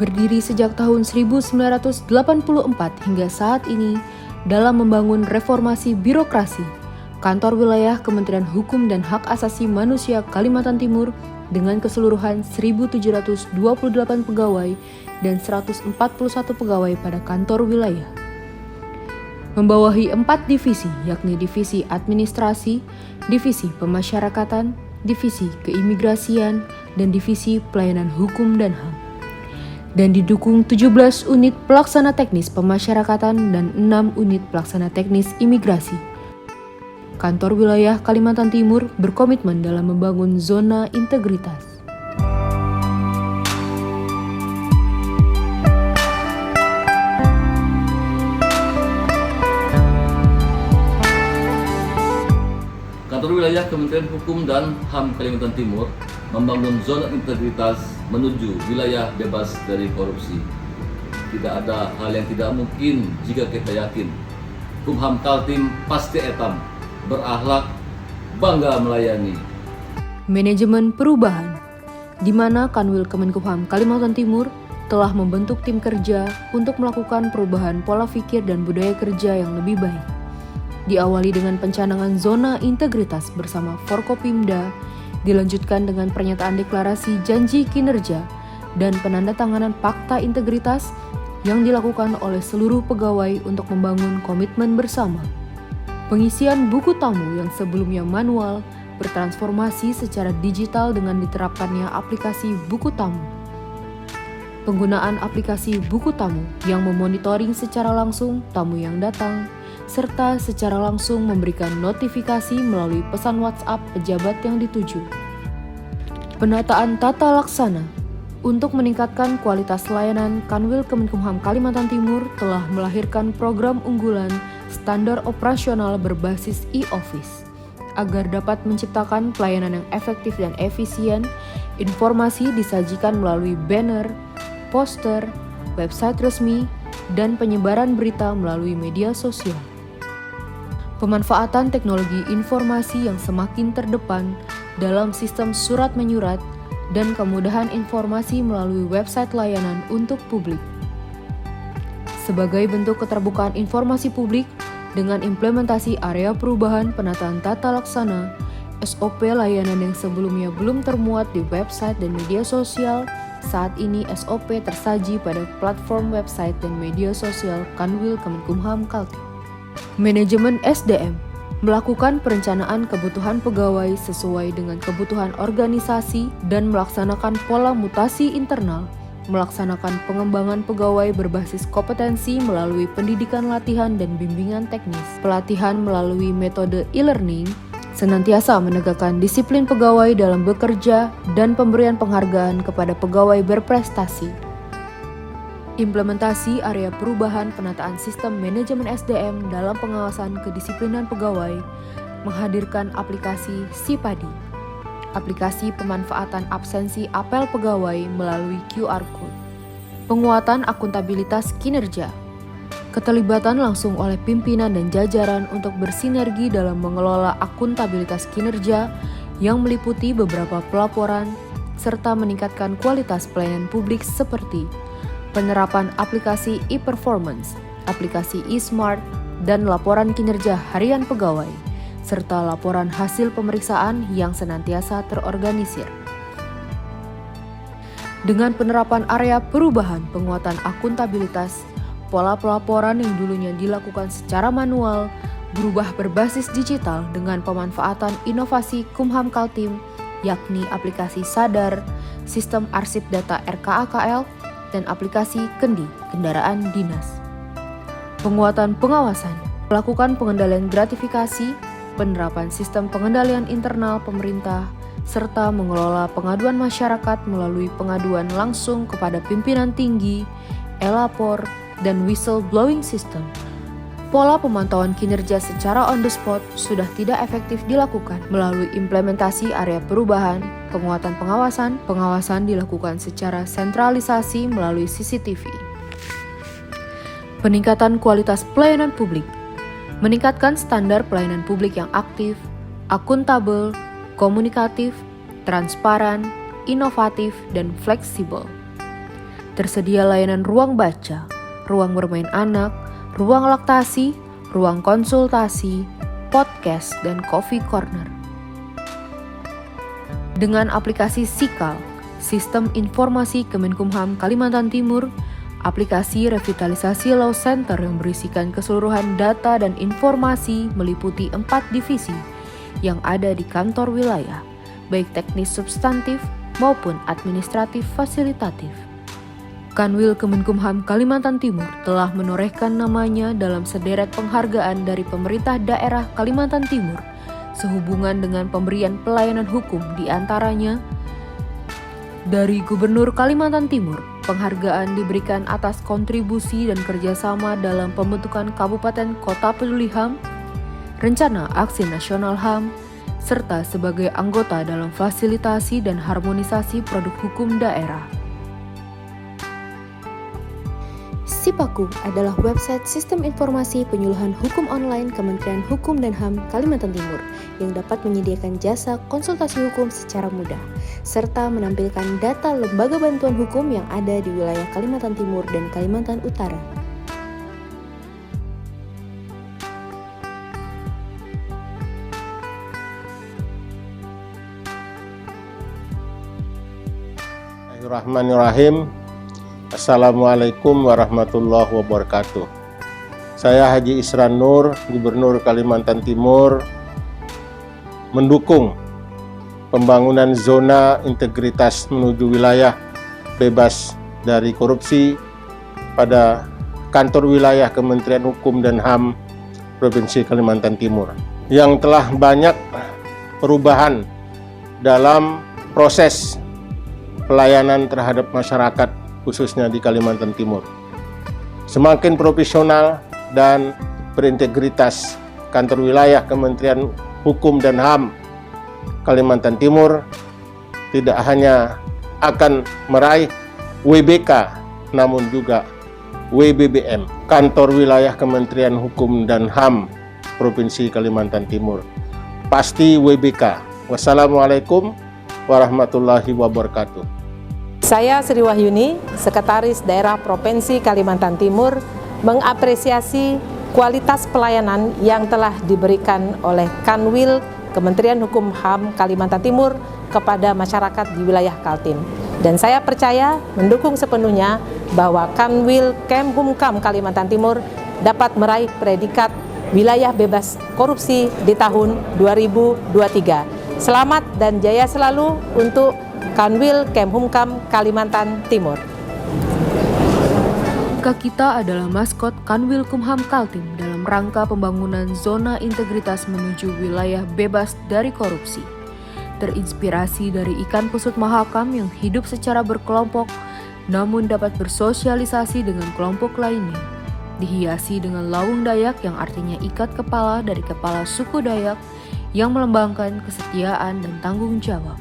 berdiri sejak tahun 1984 hingga saat ini dalam membangun reformasi birokrasi, Kantor Wilayah Kementerian Hukum dan Hak Asasi Manusia Kalimantan Timur dengan keseluruhan 1.728 pegawai dan 141 pegawai pada kantor wilayah. Membawahi 4 divisi, yakni Divisi Administrasi, Divisi Pemasyarakatan, Divisi Keimigrasian, dan Divisi Pelayanan Hukum dan HAM. Dan didukung 17 unit pelaksana teknis pemasyarakatan dan 6 unit pelaksana teknis imigrasi. Kantor Wilayah Kalimantan Timur berkomitmen dalam membangun zona integritas. Kantor Wilayah Kementerian Hukum dan HAM Kalimantan Timur membangun zona integritas menuju wilayah bebas dari korupsi. Tidak ada hal yang tidak mungkin jika kita yakin Kumham Kaltim pasti etam, berakhlak, bangga melayani. Manajemen perubahan, di mana Kanwil Kemenkumham Kalimantan Timur telah membentuk tim kerja untuk melakukan perubahan pola pikir dan budaya kerja yang lebih baik. Diawali dengan pencanangan zona integritas bersama Forkopimda, dilanjutkan dengan pernyataan deklarasi janji kinerja dan penandatanganan fakta integritas yang dilakukan oleh seluruh pegawai untuk membangun komitmen bersama. Pengisian buku tamu yang sebelumnya manual bertransformasi secara digital dengan diterapkannya aplikasi buku tamu. Penggunaan aplikasi buku tamu yang memonitoring secara langsung tamu yang datang, serta secara langsung memberikan notifikasi melalui pesan WhatsApp pejabat yang dituju. Penataan tata laksana untuk meningkatkan kualitas layanan, Kanwil Kemenkumham Kalimantan Timur telah melahirkan program unggulan standar operasional berbasis e-office agar dapat menciptakan pelayanan yang efektif dan efisien. Informasi disajikan melalui banner, poster, website resmi, dan penyebaran berita melalui media sosial. Pemanfaatan teknologi informasi yang semakin terdepan dalam sistem surat menyurat dan kemudahan informasi melalui website layanan untuk publik. Sebagai bentuk keterbukaan informasi publik dengan implementasi area perubahan penataan tata laksana, SOP layanan yang sebelumnya belum termuat di website dan media sosial, saat ini SOP tersaji pada platform website dan media sosial Kanwil Kemenkumham Kaltim. Manajemen SDM melakukan perencanaan kebutuhan pegawai sesuai dengan kebutuhan organisasi dan melaksanakan pola mutasi internal, melaksanakan pengembangan pegawai berbasis kompetensi melalui pendidikan latihan dan bimbingan teknis, pelatihan melalui metode e-learning, senantiasa menegakkan disiplin pegawai dalam bekerja dan pemberian penghargaan kepada pegawai berprestasi. Implementasi area perubahan penataan sistem manajemen SDM dalam pengawasan kedisiplinan pegawai menghadirkan aplikasi Sipadi, aplikasi pemanfaatan absensi apel pegawai melalui QR Code, penguatan akuntabilitas kinerja, keterlibatan langsung oleh pimpinan dan jajaran untuk bersinergi dalam mengelola akuntabilitas kinerja yang meliputi beberapa pelaporan, serta meningkatkan kualitas pelayanan publik seperti penerapan aplikasi e-performance, aplikasi e-smart, dan laporan kinerja harian pegawai, serta laporan hasil pemeriksaan yang senantiasa terorganisir. Dengan penerapan area perubahan penguatan akuntabilitas, pola pelaporan yang dulunya dilakukan secara manual berubah berbasis digital dengan pemanfaatan inovasi Kumham Kaltim, yakni aplikasi Sadar, sistem arsip data RKAKL, dan aplikasi Kendi, kendaraan dinas. Penguatan pengawasan, melakukan pengendalian gratifikasi, penerapan sistem pengendalian internal pemerintah, serta mengelola pengaduan masyarakat melalui pengaduan langsung kepada pimpinan tinggi, e-lapor, dan whistleblowing system. Pola pemantauan kinerja secara on the spot sudah tidak efektif dilakukan melalui implementasi area perubahan, penguatan pengawasan dilakukan secara sentralisasi melalui CCTV. Peningkatan kualitas pelayanan publik, meningkatkan standar pelayanan publik yang aktif, akuntabel, komunikatif, transparan, inovatif, dan fleksibel. Tersedia layanan ruang baca, ruang bermain anak, ruang laktasi, ruang konsultasi, podcast, dan coffee corner. Dengan aplikasi SIKAL, Sistem Informasi Kemenkumham Kalimantan Timur, aplikasi revitalisasi Law Center yang berisikan keseluruhan data dan informasi meliputi 4 divisi yang ada di kantor wilayah, baik teknis substantif maupun administratif fasilitatif. Kanwil Kemenkumham Kalimantan Timur telah menorehkan namanya dalam sederet penghargaan dari pemerintah daerah Kalimantan Timur sehubungan dengan pemberian pelayanan hukum, di antaranya dari Gubernur Kalimantan Timur. Penghargaan diberikan atas kontribusi dan kerjasama dalam pembentukan Kabupaten Kota Peduli HAM, Rencana Aksi Nasional HAM, serta sebagai anggota dalam fasilitasi dan harmonisasi produk hukum daerah. SIPAKU adalah website sistem informasi penyuluhan hukum online Kementerian Hukum dan HAM Kalimantan Timur yang dapat menyediakan jasa konsultasi hukum secara mudah, serta menampilkan data lembaga bantuan hukum yang ada di wilayah Kalimantan Timur dan Kalimantan Utara. Bismillahirrahmanirrahim. Assalamualaikum warahmatullahi wabarakatuh. Saya Haji Isran Nur, Gubernur Kalimantan Timur, mendukung pembangunan zona integritas menuju wilayah bebas dari korupsi pada kantor wilayah Kementerian Hukum dan HAM Provinsi Kalimantan Timur, yang telah banyak perubahan dalam proses pelayanan terhadap masyarakat khususnya di Kalimantan Timur. Semakin profesional dan berintegritas kantor wilayah Kementerian Hukum dan HAM Kalimantan Timur tidak hanya akan meraih WBK namun juga WBBM, kantor wilayah Kementerian Hukum dan HAM Provinsi Kalimantan Timur. Pasti WBK. Wassalamualaikum warahmatullahi wabarakatuh. Saya Sri Wahyuni, Sekretaris Daerah Provinsi Kalimantan Timur, mengapresiasi kualitas pelayanan yang telah diberikan oleh Kanwil Kementerian Hukum HAM Kalimantan Timur kepada masyarakat di wilayah Kaltim. Dan saya percaya mendukung sepenuhnya bahwa Kanwil Kemhumkam Kalimantan Timur dapat meraih predikat wilayah bebas korupsi di tahun 2023. Selamat dan jaya selalu untuk Kanwil Kemhumkam Kalimantan Timur. Kita adalah maskot Kanwil Kumham Kaltim dalam rangka pembangunan zona integritas menuju wilayah bebas dari korupsi. Terinspirasi dari ikan pusut mahakam yang hidup secara berkelompok namun dapat bersosialisasi dengan kelompok lainnya. Dihiasi dengan lawung Dayak yang artinya ikat kepala dari kepala suku Dayak yang melambangkan kesetiaan dan tanggung jawab.